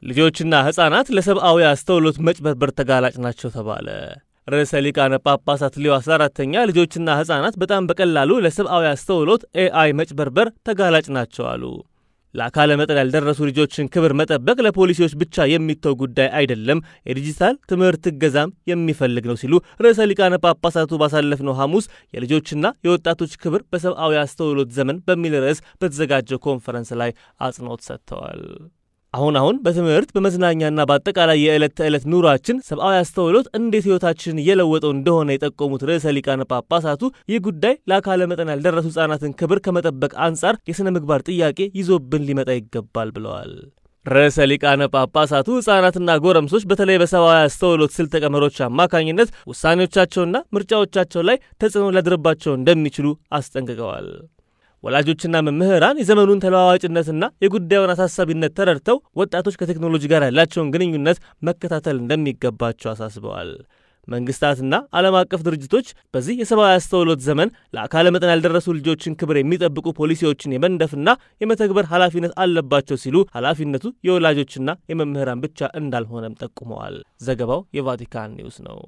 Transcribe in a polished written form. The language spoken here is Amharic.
ልጆችና ህፃናት ለሰብአዊ አስተውሎት መጭበርበር ተጋላጭ ናቸው ተባለ። ርዕሰ ሊቃነ ጳጳሳት ሊዮ 14ኛ ልጆችና ህፃናት በጣም በቀላሉ ለሰብአዊ አስተውሎት ኤአይ መጭበርበር ተጋላጭ ናቸው አሉ። ለአካለ መጠን ያልደረሱ ልጆችን ክብር መጠበቅ ለፖሊሲዎች ብቻ የሚተው ጉዳይ አይደለም፣ የዲጂታል ትምህርት እገዛም የሚፈልግ ነው ሲሉ ርዕሰ ሊቃነ ጳጳሳቱ ባሳለፍነው ሐሙስ የልጆችና የወጣቶች ክብር በሰብአዊ አስተውሎት ዘመን በሚል ርዕስ በተዘጋጀው ኮንፈረንስ ላይ አጽንኦት ሰጥተዋል። አሁን በትምህርት በመዝናኛና በአጠቃላይ የዕለት ተዕለት ኑሯችን ሰብአዊ አስተውሎት እንዴት ህይወታችንን እየለወጠው እንደሆነ የጠቆሙት ርዕሰ ሊቃነ ጳጳሳቱ ይህ ጉዳይ ለአካለ መጠን ያልደረሱ ህጻናትን ክብር ከመጠበቅ አንጻር የሥነ ምግባር ጥያቄ ይዞብን ሊመጣ ይገባል ብለዋል። ርዕሰ ሊቃነ ጳጳሳቱ ህጻናትና ጎረምሶች በተለይ በሰብአዊ አስተውሎት ስልተ ቀመሮች አማካኝነት ውሳኔዎቻቸውና ምርጫዎቻቸው ላይ ተጽዕኖ ሊያድርባቸው እንደሚችሉ አስጠንቅቀዋል። ወላጆችና መምህራን የዘመኑን ተለዋዋጭነትና የጉዳዩን አሳሳቢነት ተረድተው ወጣቶች ከቴክኖሎጂ ጋር ያላቸውን ግንኙነት መከታተል እንደሚገባቸው አሳስበዋል። መንግስታትና ዓለም አቀፍ ድርጅቶች በዚህ የሰብአዊ አስተውሎት ዘመን ለአካለ መጠን ያልደረሱ ልጆችን ክብር የሚጠብቁ ፖሊሲዎችን የመንደፍና የመተግበር ኃላፊነት አለባቸው ሲሉ ኃላፊነቱ የወላጆችና የመምህራን ብቻ እንዳልሆነም ጠቁመዋል። ዘገባው የቫቲካን ኒውስ ነው።